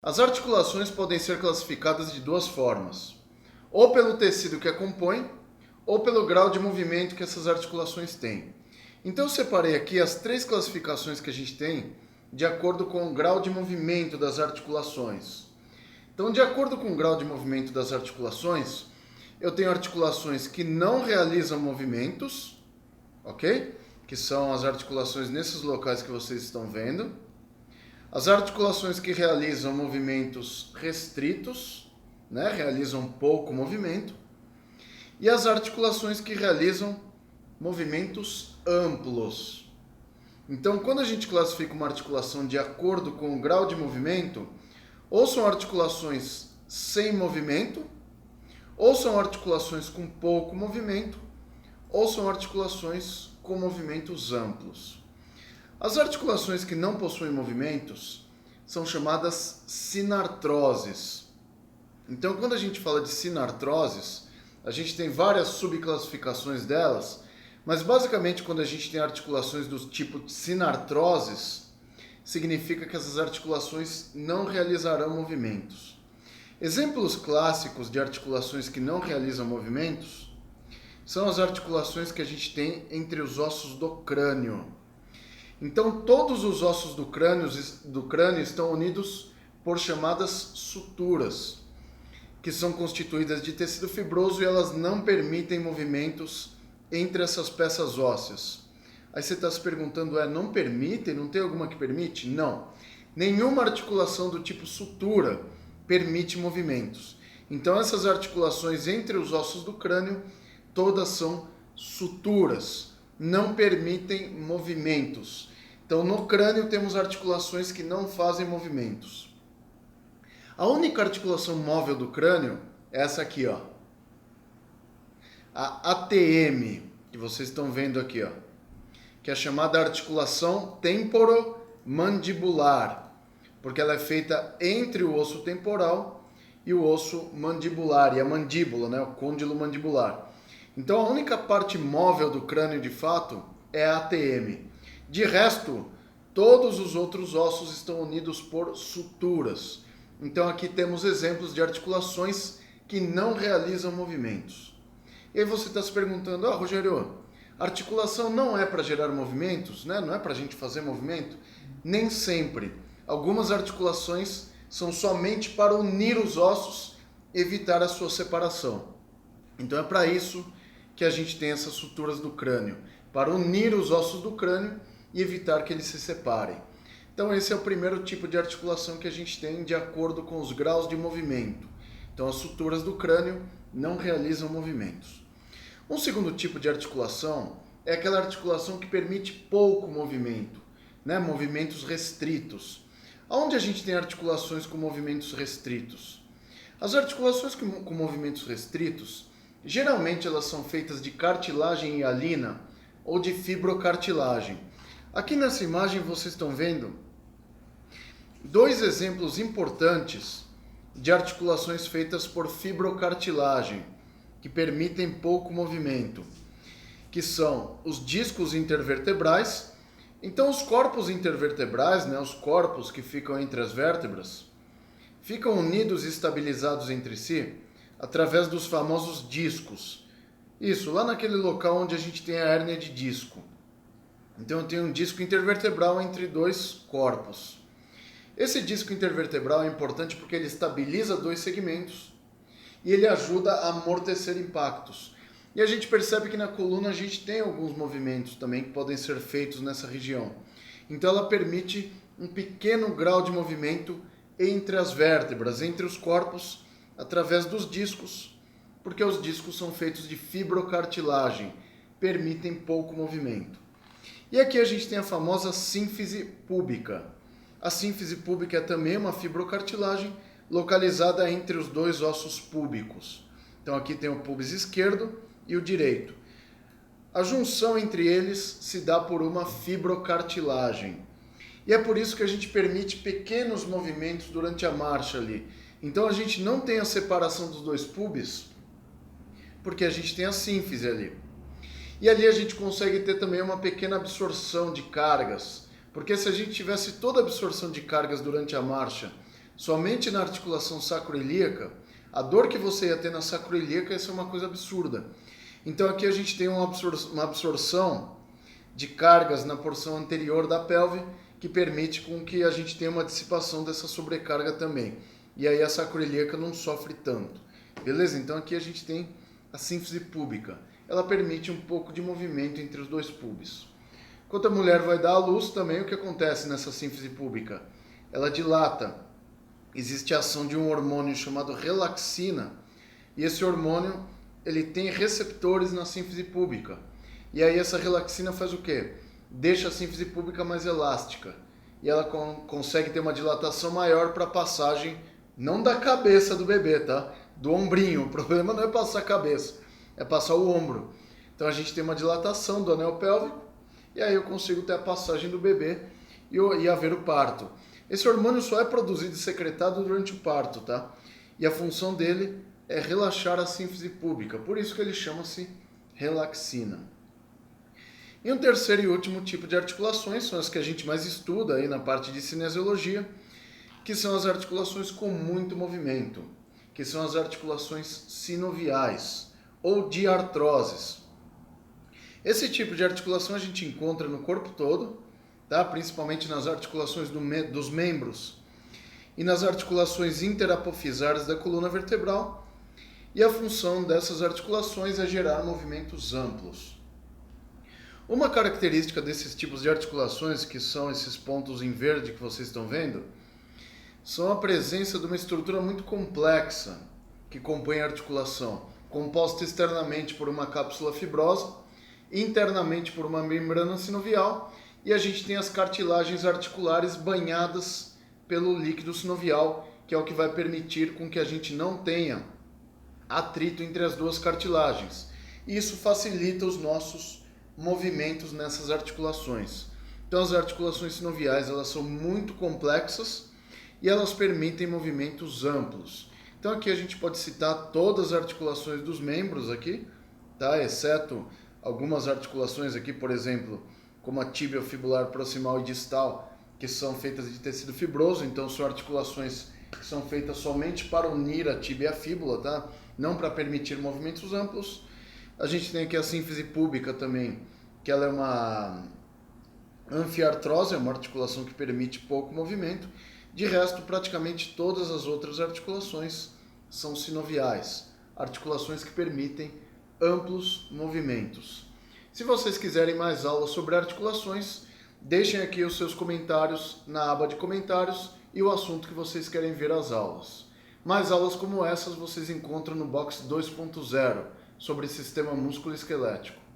As articulações podem ser classificadas de duas formas: ou pelo tecido que a compõe, ou pelo grau de movimento que essas articulações têm. Então eu separei aqui as três classificações que a gente tem de acordo com o grau de movimento das articulações. Então, de acordo com o grau de movimento das articulações, eu tenho articulações que não realizam movimentos, ok? Que são as articulações nesses locais que vocês estão vendo. As articulações que realizam movimentos restritos, né? Realizam pouco movimento. E as articulações que realizam movimentos amplos. Então, quando a gente classifica uma articulação de acordo com o grau de movimento, ou são articulações sem movimento, ou são articulações com pouco movimento, ou são articulações com movimentos amplos. As articulações que não possuem movimentos são chamadas sinartroses. Então, quando a gente fala de sinartroses, a gente tem várias subclassificações delas, mas basicamente quando a gente tem articulações do tipo sinartroses, significa que essas articulações não realizarão movimentos. Exemplos clássicos de articulações que não realizam movimentos são as articulações que a gente tem entre os ossos do crânio. Então, todos os ossos do crânio estão unidos por chamadas suturas, que são constituídas de tecido fibroso e elas não permitem movimentos entre essas peças ósseas. Aí você está se perguntando, não permite? Não tem alguma que permite? Não. Nenhuma articulação do tipo sutura permite movimentos. Então essas articulações entre os ossos do crânio, todas são suturas, não permitem movimentos. Então no crânio temos articulações que não fazem movimentos. A única articulação móvel do crânio é essa aqui, ó. A ATM, que vocês estão vendo aqui, ó, que é a chamada articulação temporomandibular, porque ela é feita entre o osso temporal e o osso mandibular, e a mandíbula, né, o côndilo mandibular. Então a única parte móvel do crânio de fato é a ATM. De resto, todos os outros ossos estão unidos por suturas. Então aqui temos exemplos de articulações que não realizam movimentos. E aí você está se perguntando, Rogério, articulação não é para gerar movimentos, né? Não é para a gente fazer movimento? Nem sempre. Algumas articulações são somente para unir os ossos e evitar a sua separação. Então é para isso que a gente tem essas suturas do crânio, para unir os ossos do crânio e evitar que eles se separem. Então esse é o primeiro tipo de articulação que a gente tem de acordo com os graus de movimento. Então as suturas do crânio não realizam movimentos. Um segundo tipo de articulação é aquela articulação que permite pouco movimento, né? Movimentos restritos. Onde a gente tem articulações com movimentos restritos? As articulações com movimentos restritos, geralmente elas são feitas de cartilagem hialina ou de fibrocartilagem. Aqui nessa imagem vocês estão vendo dois exemplos importantes de articulações feitas por fibrocartilagem, que permitem pouco movimento, que são os discos intervertebrais. Então os corpos intervertebrais, né, os corpos que ficam entre as vértebras, ficam unidos e estabilizados entre si através dos famosos discos. Isso, lá naquele local onde a gente tem a hérnia de disco. Então eu tenho um disco intervertebral entre dois corpos. Esse disco intervertebral é importante porque ele estabiliza dois segmentos e ele ajuda a amortecer impactos. E a gente percebe que na coluna a gente tem alguns movimentos também que podem ser feitos nessa região. Então ela permite um pequeno grau de movimento entre as vértebras, entre os corpos, através dos discos, porque os discos são feitos de fibrocartilagem, permitem pouco movimento. E aqui a gente tem a famosa sínfise púbica. A sínfise púbica é também uma fibrocartilagem localizada entre os dois ossos púbicos. Então aqui tem o púbis esquerdo e o direito. A junção entre eles se dá por uma fibrocartilagem. E é por isso que a gente permite pequenos movimentos durante a marcha ali. Então a gente não tem a separação dos dois pubis, porque a gente tem a sínfise ali. E ali a gente consegue ter também uma pequena absorção de cargas, porque se a gente tivesse toda a absorção de cargas durante a marcha somente na articulação sacroiliaca, a dor que você ia ter na sacroiliaca ia ser uma coisa absurda. Então aqui a gente tem uma absorção de cargas na porção anterior da pelve, que permite com que a gente tenha uma dissipação dessa sobrecarga também. E aí a sacroiliaca não sofre tanto. Beleza? Então aqui a gente tem a sínfise púbica. Ela permite um pouco de movimento entre os dois pubis. Quando a mulher vai dar à luz também, o que acontece nessa sínfise púbica? Ela dilata. Existe a ação de um hormônio chamado relaxina. E esse hormônio ele tem receptores na sínfise púbica. E aí essa relaxina faz o quê? Deixa a sínfise púbica mais elástica. E ela consegue ter uma dilatação maior para a passagem, não da cabeça do bebê, tá? Do ombrinho. O problema não é passar a cabeça, é passar o ombro. Então a gente tem uma dilatação do anel pélvico, e aí eu consigo ter a passagem do bebê e haver o parto. Esse hormônio só é produzido e secretado durante o parto, tá? E a função dele é relaxar a sínfise púbica, por isso que ele chama-se relaxina. E um terceiro e último tipo de articulações são as que a gente mais estuda aí na parte de cinesiologia, que são as articulações com muito movimento, que são as articulações sinoviais ou de artroses. Esse tipo de articulação a gente encontra no corpo todo, tá? Principalmente nas articulações dos membros e nas articulações interapofisárias da coluna vertebral, e a função dessas articulações é gerar movimentos amplos. Uma característica desses tipos de articulações, que são esses pontos em verde que vocês estão vendo, são a presença de uma estrutura muito complexa que compõe a articulação, composta externamente por uma cápsula fibrosa, internamente por uma membrana sinovial, e a gente tem as cartilagens articulares banhadas pelo líquido sinovial, que é o que vai permitir com que a gente não tenha atrito entre as duas cartilagens. Isso facilita os nossos movimentos nessas articulações. Então as articulações sinoviais, elas são muito complexas e elas permitem movimentos amplos. Então aqui a gente pode citar todas as articulações dos membros aqui, tá? Exceto algumas articulações aqui, por exemplo, como a tíbia fibular proximal e distal, que são feitas de tecido fibroso, então são articulações que são feitas somente para unir a tíbia e a fíbula, tá? Não para permitir movimentos amplos. A gente tem aqui a sínfise púbica também, que ela é uma anfiartrose, é uma articulação que permite pouco movimento. De resto, praticamente todas as outras articulações são sinoviais, articulações que permitem amplos movimentos. Se vocês quiserem mais aulas sobre articulações, deixem aqui os seus comentários na aba de comentários e o assunto que vocês querem ver as aulas. Mais aulas como essas vocês encontram no Box 2.0 sobre sistema músculo-esquelético.